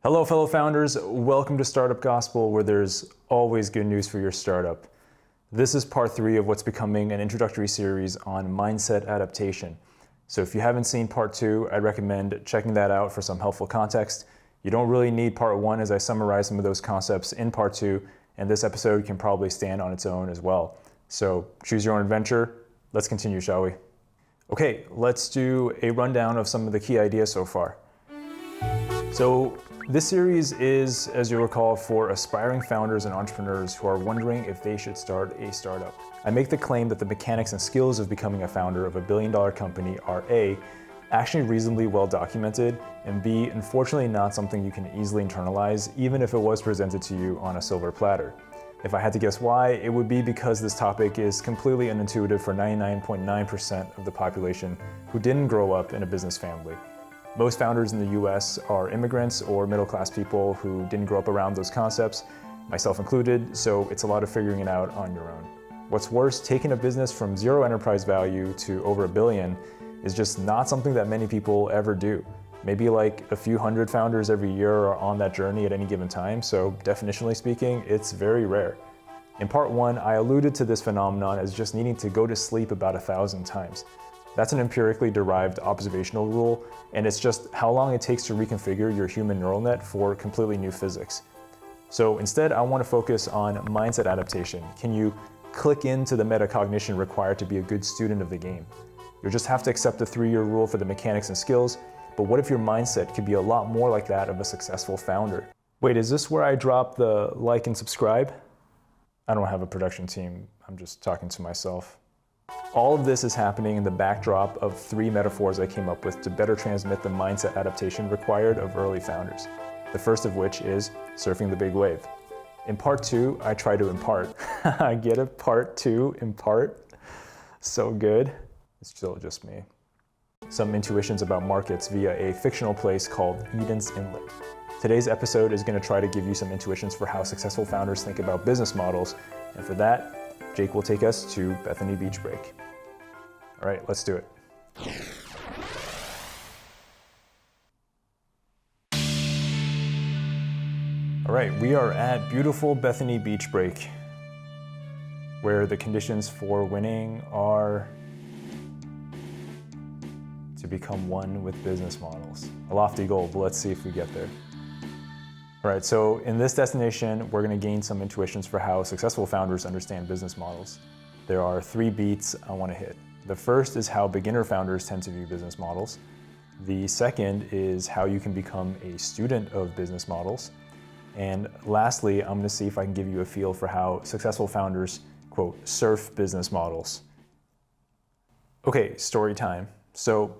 Hello, fellow founders. Welcome to Startup Gospel, where there's always good news for your startup. This is part 3 of what's becoming an introductory series on mindset adaptation. So if you haven't seen part 2, I'd recommend checking that out for some helpful context. You don't really need part 1 as I summarize some of those concepts in part 2, and this episode can probably stand on its own as well. So choose your own adventure. Let's continue, shall we? Okay, let's do a rundown of some of the key ideas so far. So this series is, as you recall, for aspiring founders and entrepreneurs who are wondering if they should start a startup. I make the claim that the mechanics and skills of becoming a founder of a billion-dollar company are A, actually reasonably well documented, and B, unfortunately not something you can easily internalize, even if it was presented to you on a silver platter. If I had to guess why, it would be because this topic is completely unintuitive for 99.9% of the population who didn't grow up in a business family. Most founders in the US are immigrants or middle-class people who didn't grow up around those concepts, myself included, so it's a lot of figuring it out on your own. What's worse, taking a business from 0 enterprise value to over $1 billion is just not something that many people ever do. Maybe like a few hundred founders every year are on that journey at any given time, so definitionally speaking, it's very rare. In part 1, I alluded to this phenomenon as just needing to go to sleep about 1,000 times. That's an empirically derived observational rule, and it's just how long it takes to reconfigure your human neural net for completely new physics. So instead, I want to focus on mindset adaptation. Can you click into the metacognition required to be a good student of the game? You'll just have to accept the 3-year rule for the mechanics and skills, but what if your mindset could be a lot more like that of a successful founder? Wait, is this where I drop the like and subscribe? I don't have a production team, I'm just talking to myself. All of this is happening in the backdrop of 3 metaphors I came up with to better transmit the mindset adaptation required of early founders. The first of which is surfing the big wave. In part 2, I try to impart. Get it? Part 2, impart? So good. It's still just me. Some intuitions about markets via a fictional place called Eden's Inlet. Today's episode is going to try to give you some intuitions for how successful founders think about business models, and for that, Jake will take us to Bethany Beach Break. All right, let's do it. All right, we are at beautiful Bethany Beach Break, where the conditions for winning are to become one with business models. A lofty goal, but let's see if we get there. All right, so in this destination, we're going to gain some intuitions for how successful founders understand business models. There are 3 beats I want to hit. The first is how beginner founders tend to view business models. The second is how you can become a student of business models. And lastly, I'm going to see if I can give you a feel for how successful founders, quote, surf business models. Okay, story time. So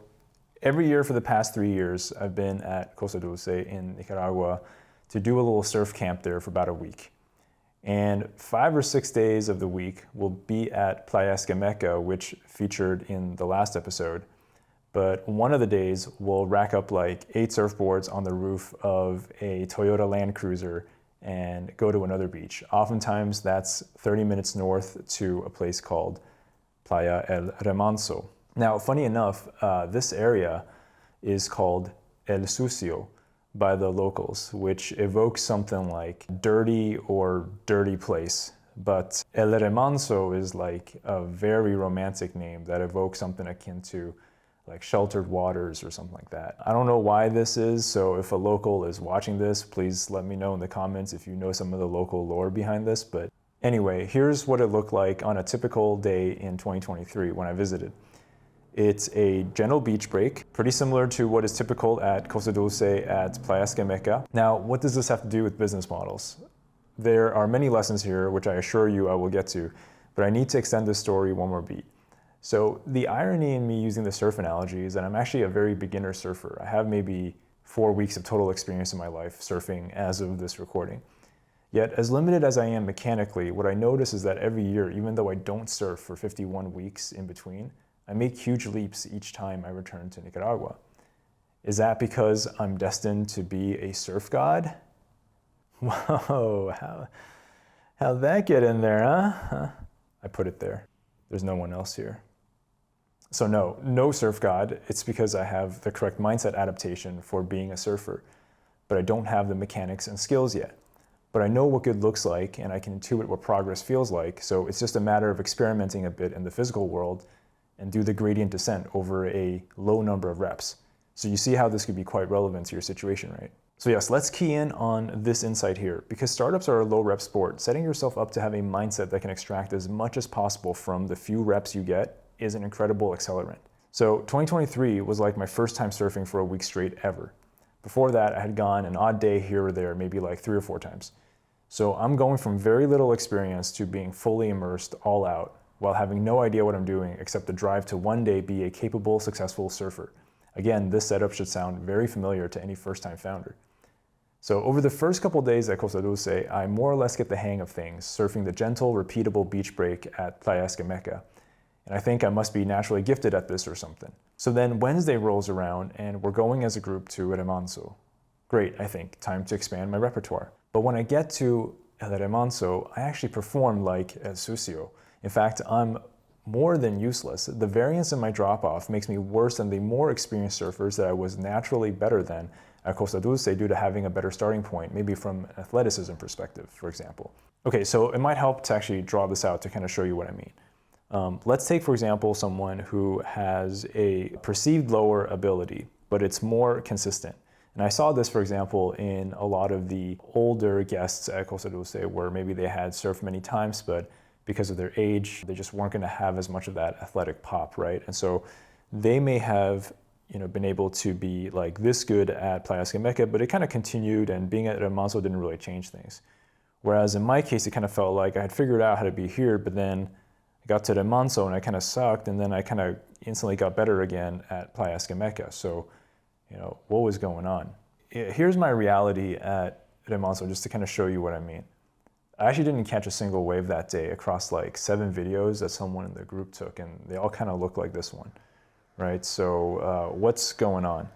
every year for the past 3 years, I've been at Costa Dulce in Nicaragua to do a little surf camp there for about a week. And 5 or 6 days of the week will be at Playa El Remanzo, which featured in the last episode. But one of the days we'll rack up like 8 surfboards on the roof of a Toyota Land Cruiser and go to another beach. Oftentimes that's 30 minutes north to a place called Playa El Remanzo. Now, funny enough, this area is called El Sucio by the locals, which evokes something like dirty or dirty place. But El Remanzo is like a very romantic name that evokes something akin to like sheltered waters or something like that. I don't know why this is, so if a local is watching this, please let me know in the comments if you know some of the local lore behind this. But anyway, here's what it looked like on a typical day in 2023 when I visited. It's a gentle beach break, pretty similar to what is typical at Costa Dulce at Playa El Remanzo. Now, what does this have to do with business models? There are many lessons here, which I assure you I will get to, but I need to extend this story one more beat. So the irony in me using the surf analogy is that I'm actually a very beginner surfer. I have maybe 4 weeks of total experience in my life surfing as of this recording. Yet, as limited as I am mechanically, what I notice is that every year, even though I don't surf for 51 weeks in between, I make huge leaps each time I return to Nicaragua. Is that because I'm destined to be a surf god? Whoa, how'd that get in there, huh? I put it there. There's no one else here. So no surf god. It's because I have the correct mindset adaptation for being a surfer. but I don't have the mechanics and skills yet. But I know what good looks like, and I can intuit what progress feels like, so it's just a matter of experimenting a bit in the physical world and do the gradient descent over a low number of reps. So you see how this could be quite relevant to your situation, right? So yes, let's key in on this insight here. Because startups are a low rep sport, setting yourself up to have a mindset that can extract as much as possible from the few reps you get is an incredible accelerant. So 2023 was like my first time surfing for a week straight ever. Before that, I had gone an odd day here or there, maybe like 3 or 4 times. So I'm going from very little experience to being fully immersed all out while having no idea what I'm doing except the drive to one day be a capable, successful surfer. Again, this setup should sound very familiar to any first-time founder. So over the first couple days at Costa Dulce, I more or less get the hang of things, surfing the gentle, repeatable beach break at Playa El Remanzo. And I think I must be naturally gifted at this or something. So then Wednesday rolls around and we're going as a group to El Remanzo. Great, I think, time to expand my repertoire. But when I get to El Remanzo, I actually perform like El Sucio. In fact, I'm more than useless. The variance in my drop-off makes me worse than the more experienced surfers that I was naturally better than at Costa Dulce due to having a better starting point, maybe from an athleticism perspective, for example. Okay, so it might help to actually draw this out to kind of show you what I mean. Let's take, for example, someone who has a perceived lower ability, but it's more consistent. And I saw this, for example, in a lot of the older guests at Costa Dulce where maybe they had surfed many times, but because of their age, they just weren't going to have as much of that athletic pop, right? And so they may have, been able to be like this good at Playa El Remanzo, but it kind of continued, and being at Remanzo didn't really change things. Whereas in my case, it kind of felt like I had figured out how to be here, but then I got to Remanzo and I kind of sucked, and then I kind of instantly got better again at Playa El Remanzo. So, what was going on? Here's my reality at Remanzo, just to kind of show you what I mean. I actually didn't catch a single wave that day across like 7 videos that someone in the group took, and they all kind of look like this one, right? So what's going on?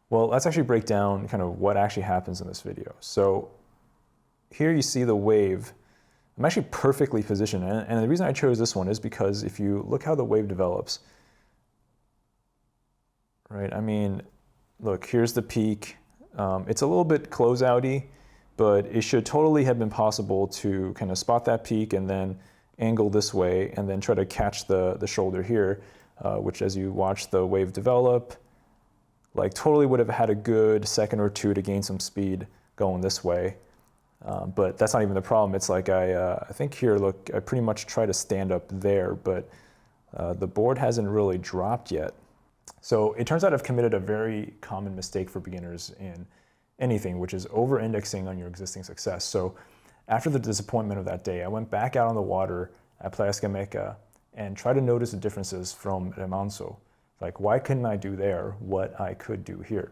Well, let's actually break down kind of what actually happens in this video. So here you see the wave. I'm actually perfectly positioned, and the reason I chose this one is because if you look how the wave develops, right? I mean, look, here's the peak. It's a little bit closeouty, but it should totally have been possible to kind of spot that peak and then angle this way and then try to catch the shoulder here, which as you watch the wave develop, like totally would have had a good second or two to gain some speed going this way. But that's not even the problem. It's like I think here, look, I pretty much try to stand up there, but the board hasn't really dropped yet. So it turns out I've committed a very common mistake for beginners in anything, which is over-indexing on your existing success. So after the disappointment of that day, I went back out on the water at Playa El Remanzo and tried to notice the differences from Remanzo. Like, why couldn't I do there what I could do here?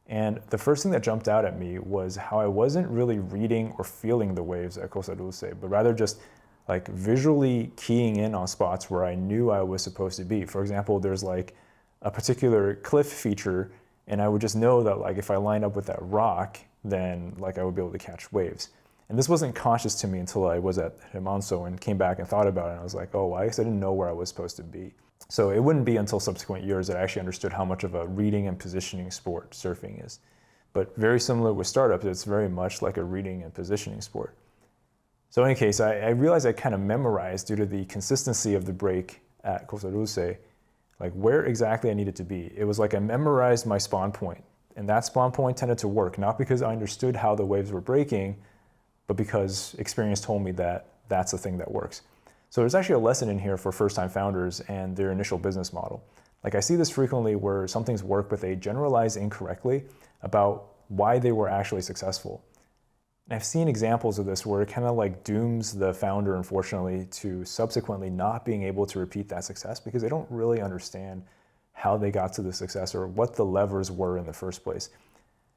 And the first thing that jumped out at me was how I wasn't really reading or feeling the waves at Costa Dulce, but rather just like visually keying in on spots where I knew I was supposed to be. For example, there's like a particular cliff feature, and I would just know that like if I line up with that rock, then like I would be able to catch waves. And this wasn't conscious to me until I was at Remanzo and came back and thought about it, and I was like, oh, I guess I didn't know where I was supposed to be. So it wouldn't be until subsequent years that I actually understood how much of a reading and positioning sport surfing is. But very similar with startups, it's very much like a reading and positioning sport. So in any case, I realized I kind of memorized, due to the consistency of the break at Costa Dulce, like where exactly I needed to be. It was like I memorized my spawn point, and that spawn point tended to work, not because I understood how the waves were breaking, but because experience told me that that's the thing that works. So there's actually a lesson in here for first-time founders and their initial business model. Like I see this frequently where some things work, but they generalize incorrectly about why they were actually successful. And I've seen examples of this where it kind of like dooms the founder, unfortunately, to subsequently not being able to repeat that success because they don't really understand how they got to the success or what the levers were in the first place.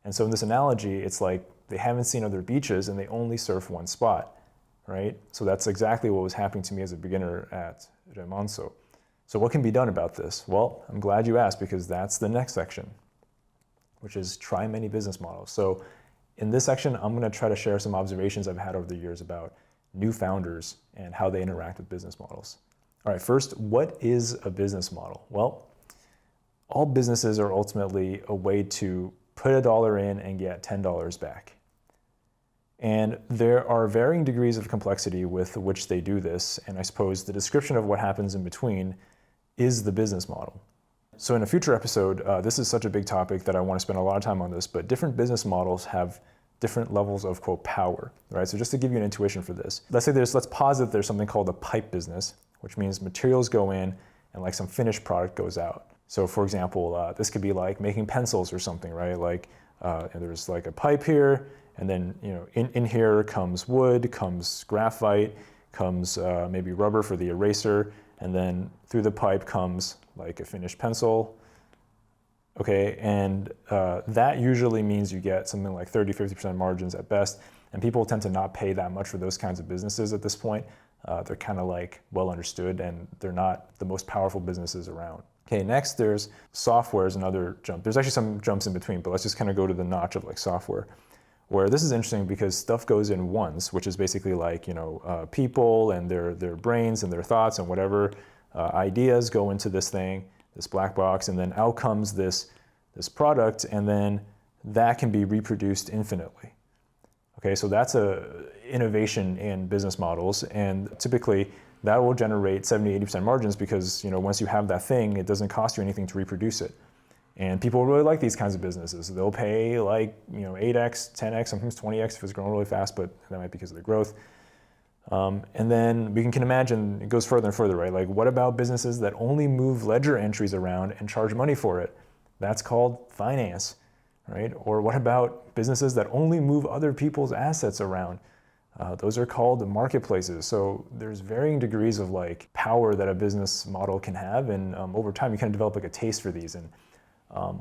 And so in this analogy, it's like they haven't seen other beaches and they only surf one spot, right? So that's exactly what was happening to me as a beginner at Remanzo. So what can be done about this? Well, I'm glad you asked, because that's the next section, which is try many business models. So in this section, I'm going to try to share some observations I've had over the years about new founders and how they interact with business models. All right, first, what is a business model? Well, all businesses are ultimately a way to put $1 in and get $10 back. And there are varying degrees of complexity with which they do this, and I suppose the description of what happens in between is the business model. So in a future episode, this is such a big topic that I want to spend a lot of time on this, but different business models have different levels of, quote, power, right? So just to give you an intuition for this, let's posit there's something called a pipe business, which means materials go in and like some finished product goes out. So for example, this could be like making pencils or something, right? Like there's like a pipe here, and then in here comes wood, comes graphite, comes maybe rubber for the eraser, and then through the pipe comes like a finished pencil. Okay, and that usually means you get something like 30-50% margins at best, and people tend to not pay that much for those kinds of businesses at this point. They're kind of like well understood, and they're not the most powerful businesses around. Okay, next there's software is another jump. There's actually some jumps in between, but let's just kind of go to the notch of like software, where this is interesting because stuff goes in once, which is basically like people and their brains and their thoughts and whatever ideas go into this thing, this black box, and then out comes this product, and then that can be reproduced infinitely. Okay, so that's a innovation in business models, and typically that will generate 70-80% margins because once you have that thing, it doesn't cost you anything to reproduce it. And people really like these kinds of businesses. They'll pay like 8x, 10x, sometimes 20x if it's growing really fast, but that might be because of the growth. And then we can imagine it goes further and further, right? Like what about businesses that only move ledger entries around and charge money for it? That's called finance, right? Or what about businesses that only move other people's assets around? Those are called marketplaces. So there's varying degrees of like power that a business model can have, and over time you kind of develop like a taste for these, and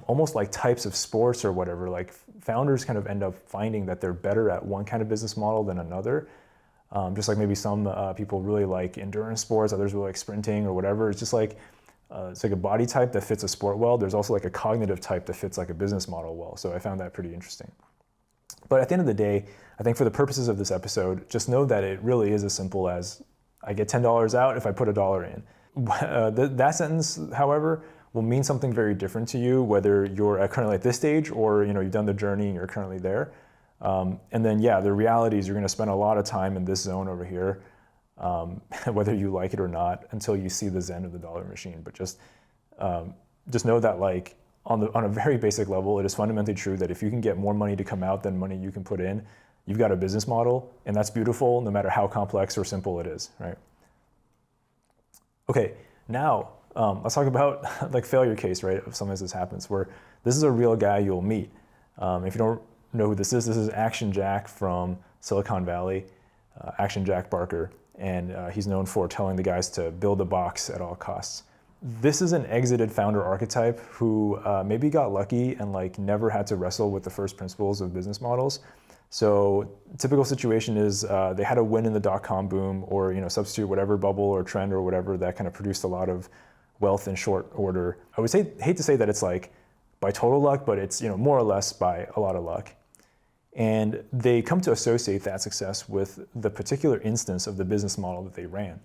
almost like types of sports or whatever. Like founders kind of end up finding that they're better at one kind of business model than another. Just like maybe some people really like endurance sports, others really like sprinting or whatever. It's just like it's like a body type that fits a sport well. There's also like a cognitive type that fits like a business model well. So I found that pretty interesting. But at the end of the day, I think for the purposes of this episode, just know that it really is as simple as I get $10 out if I put $1 in. That sentence, however, will mean something very different to you, whether you're currently at this stage or you've done the journey and you're currently there. And then, yeah, the reality is you're going to spend a lot of time in this zone over here, whether you like it or not, until you see the zen of the dollar machine. But just know that, like, on a very basic level, it is fundamentally true that if you can get more money to come out than money you can put in, you've got a business model, and that's beautiful, no matter how complex or simple it is, right? Okay, now let's talk about like failure case, right? Of sometimes this happens, where this is a real guy you'll meet. If you don't know who this is Action Jack from Silicon Valley, Action Jack Barker, and he's known for telling the guys to build a box at all costs. This is an exited founder archetype who maybe got lucky and like never had to wrestle with the first principles of business models. So typical situation is they had a win in the dot-com boom, or substitute whatever bubble or trend or whatever that kind of produced a lot of wealth in short order. I would hate to say that it's like by total luck, but it's more or less by a lot of luck. And they come to associate that success with the particular instance of the business model that they ran.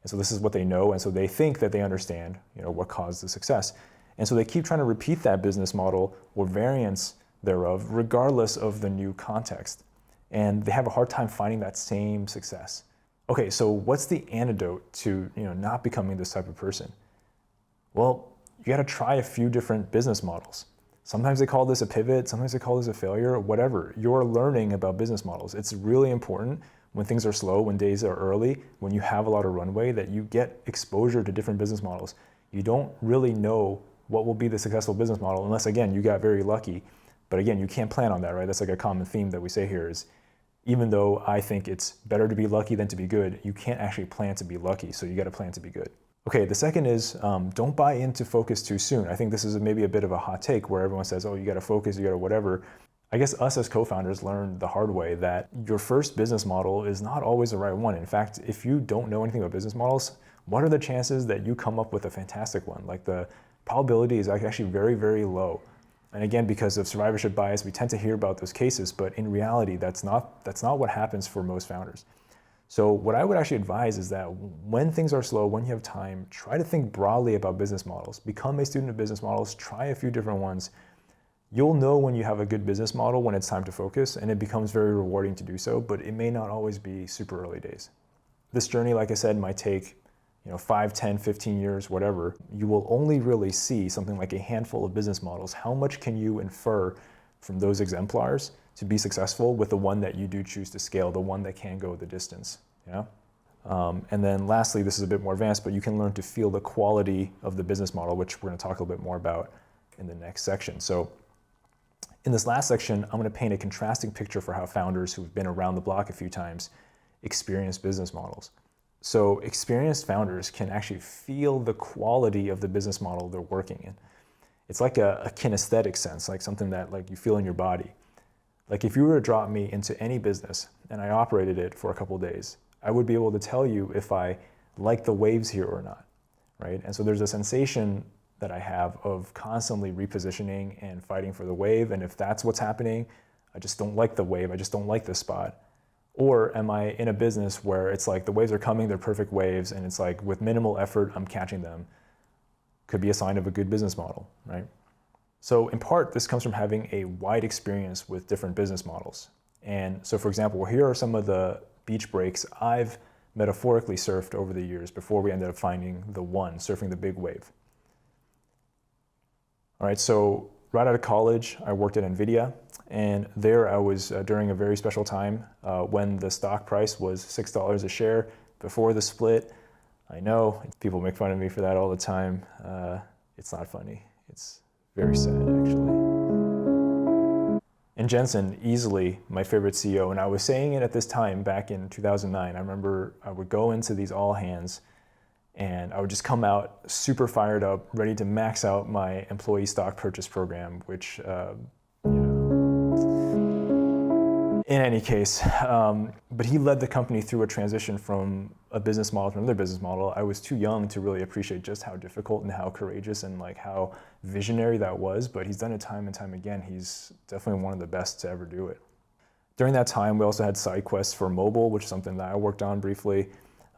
And so this is what they know, and so they think that they understand what caused the success. And so they keep trying to repeat that business model or variants thereof, regardless of the new context. And they have a hard time finding that same success. Okay, so what's the antidote to not becoming this type of person? Well, you gotta try a few different business models. Sometimes they call this a pivot, sometimes they call this a failure, whatever. You're learning about business models. It's really important when things are slow, when days are early, when you have a lot of runway, that you get exposure to different business models. You don't really know what will be the successful business model unless, again, you got very lucky. But again, you can't plan on that, right? That's like a common theme that we say here is, even though I think it's better to be lucky than to be good, you can't actually plan to be lucky, so you gotta plan to be good. Okay, the second is don't buy into focus too soon. I think this is maybe a bit of a hot take where everyone says, oh, you gotta focus, you gotta whatever. I guess us as co-founders learned the hard way that your first business model is not always the right one. In fact, if you don't know anything about business models, what are the chances that you come up with a fantastic one? Like, the probability is actually very, very low. And again, because of survivorship bias, we tend to hear about those cases, but in reality, that's not what happens for most founders. So what I would actually advise is that when things are slow, when you have time, try to think broadly about business models. Become a student of business models, try a few different ones. You'll know when you have a good business model when it's time to focus, and it becomes very rewarding to do so, but it may not always be super early days. This journey, like I said, might take 5, 10, 15 years, whatever. You will only really see something like a handful of business models. How much can you infer from those exemplars to be successful with the one that you do choose to scale, the one that can go the distance? And then lastly, this is a bit more advanced, but you can learn to feel the quality of the business model, which we're going to talk a little bit more about in the next section. So in this last section, I'm going to paint a contrasting picture for how founders who've been around the block a few times experience business models. So experienced founders can actually feel the quality of the business model they're working in. It's like a kinesthetic sense, like something that you feel in your body. Like if you were to drop me into any business and I operated it for a couple of days, I would be able to tell you if I like the waves here or not, right? And so there's a sensation that I have of constantly repositioning and fighting for the wave. And if that's what's happening, I just don't like the wave, I just don't like this spot. Or am I in a business where it's like the waves are coming, they're perfect waves, and it's like with minimal effort, I'm catching them? Could be a sign of a good business model, right? So in part, this comes from having a wide experience with different business models. And so for example, here are some of the beach breaks I've metaphorically surfed over the years before we ended up finding the one, surfing the big wave. All right, so right out of college, I worked at NVIDIA, and there I was during a very special time when the stock price was $6 a share before the split. I know, people make fun of me for that all the time. It's not funny. It's very sad, actually. And Jensen, easily my favorite CEO, and I was saying it at this time back in 2009. I remember I would go into these all hands and I would just come out super fired up, ready to max out my employee stock purchase program, which, in any case, but he led the company through a transition from a business model to another business model. I was too young to really appreciate just how difficult and how courageous and how visionary that was, but he's done it time and time again. He's definitely one of the best to ever do it. During that time, we also had side quests for mobile, which is something that I worked on briefly,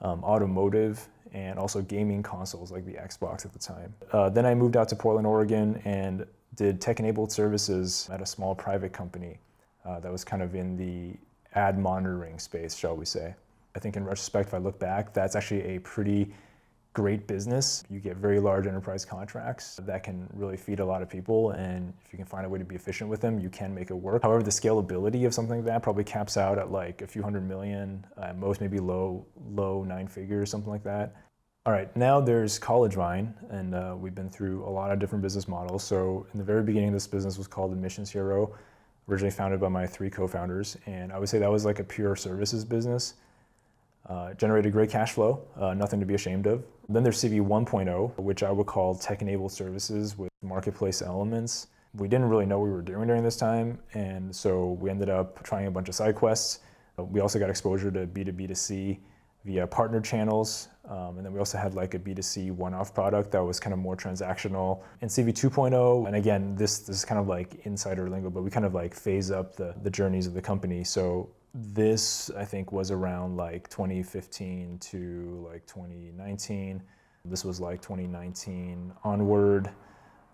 automotive, and also gaming consoles like the Xbox at the time. Then I moved out to Portland, Oregon, and did tech-enabled services at a small private company that was kind of in the ad monitoring space, shall we say. I think in retrospect, if I look back, that's actually a pretty great business. You get very large enterprise contracts that can really feed a lot of people, and if you can find a way to be efficient with them, you can make it work. However, the scalability of something like that probably caps out at a few $100 million, at most maybe low 9 figures, something like that. All right, now there's College Vine, and we've been through a lot of different business models. So in the very beginning, this business was called Admissions Hero, originally founded by my 3 co-founders, and I would say that was like a pure services business. Generated great cash flow, nothing to be ashamed of. Then there's CV 1.0, which I would call tech-enabled services with marketplace elements. We didn't really know what we were doing during this time, and so we ended up trying a bunch of side quests. We also got exposure to B2B2C via partner channels, and then we also had a B2C one-off product that was kind of more transactional. And CV 2.0, and again, this is kind of like insider lingo, but we kind of phase up the journeys of the company. So this, I think, was around 2015 to 2019. This was 2019 onward.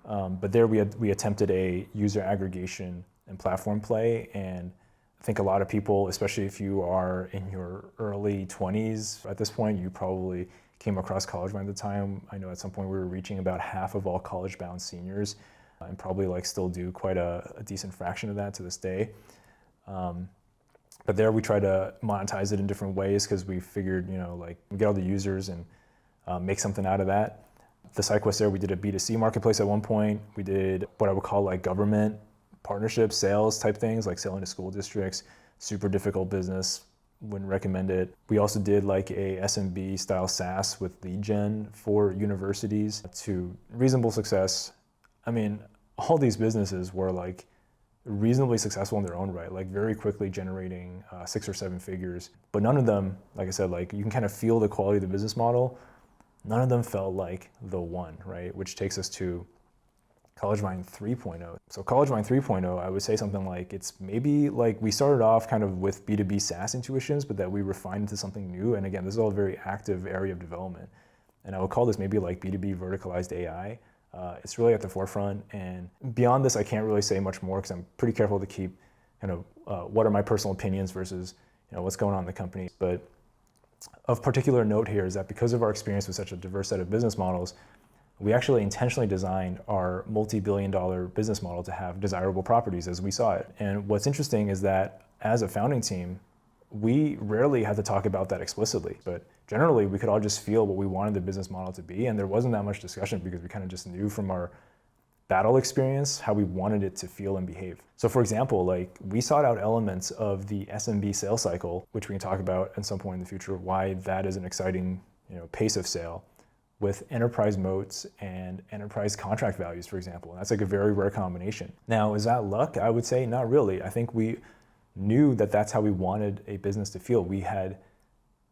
But there we attempted a user aggregation and platform play, and I think a lot of people, especially if you are in your early 20s at this point, you probably came across College Vine at the time. I know at some point we were reaching about half of all college-bound seniors, and probably still do quite a decent fraction of that to this day. But there we try to monetize it in different ways because we figured, get all the users and make something out of that. The side quest there, we did a B2C marketplace at one point. We did what I would call government partnerships, sales type things, like selling to school districts. Super difficult business, wouldn't recommend it. We also did a SMB style SaaS with lead gen for universities to reasonable success. I mean, all these businesses were reasonably successful in their own right, very quickly generating 6 or 7 figures. But none of them, like I said, you can kind of feel the quality of the business model. None of them felt like the one, right? Which takes us to College Mind 3.0. So College Mind 3.0, I would say something like it's maybe like we started off kind of with B2B SaaS intuitions, but that we refined into something new. And again, this is all a very active area of development. And I would call this maybe like B2B verticalized AI. It's really at the forefront. And beyond this, I can't really say much more because I'm pretty careful to keep kind of what are my personal opinions versus what's going on in the company. But of particular note here is that because of our experience with such a diverse set of business models, we actually intentionally designed our multi-billion-dollar business model to have desirable properties as we saw it. And what's interesting is that as a founding team, we rarely had to talk about that explicitly, but generally we could all just feel what we wanted the business model to be, and there wasn't that much discussion because we kind of just knew from our battle experience how we wanted it to feel and behave. So for example, like we sought out elements of the SMB sales cycle, which we can talk about at some point in the future, why that is an exciting pace of sale, with enterprise moats and enterprise contract values, for example. And that's like a very rare combination. Now, is that luck? I would say not really. I think we knew that that's how we wanted a business to feel. We had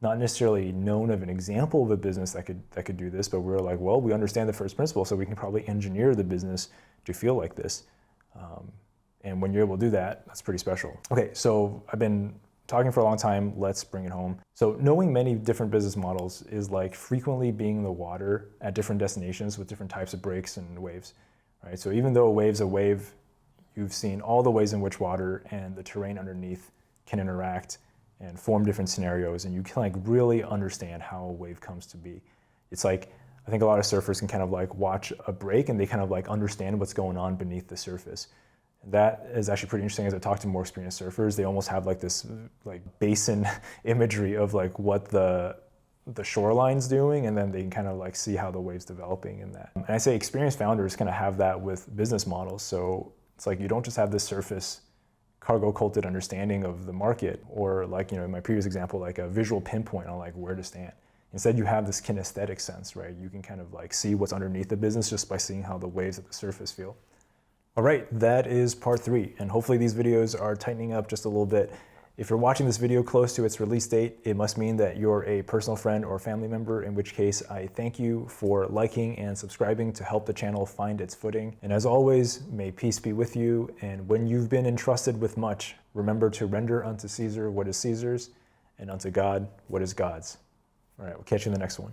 not necessarily known of an example of a business that could do this, but we were like, well, we understand the first principle, so we can probably engineer the business to feel like this. And when you're able to do that, that's pretty special. Okay, so I've been talking for a long time, let's bring it home. So knowing many different business models is like frequently being in the water at different destinations with different types of breaks and waves, right? So even though a wave's a wave, you've seen all the ways in which water and the terrain underneath can interact and form different scenarios, and you can like really understand how a wave comes to be. It's like, I think a lot of surfers can kind of like watch a break and they kind of like understand what's going on beneath the surface. That is actually pretty interesting. As I talk to more experienced surfers, they almost have like this like basin imagery of like what the shoreline's doing, and then they can kind of like see how the wave's developing in that. And I say experienced founders kind of have that with business models. So it's like you don't just have this surface cargo culted understanding of the market, or like in my previous example, like a visual pinpoint on like where to stand. Instead, you have this kinesthetic sense, right? You can kind of like see what's underneath the business just by seeing how the waves at the surface feel. All right, that is part 3, and hopefully these videos are tightening up just a little bit. If you're watching this video close to its release date, it must mean that you're a personal friend or family member, in which case I thank you for liking and subscribing to help the channel find its footing. And as always, may peace be with you, and when you've been entrusted with much, remember to render unto Caesar what is Caesar's, and unto God what is God's. All right, we'll catch you in the next one.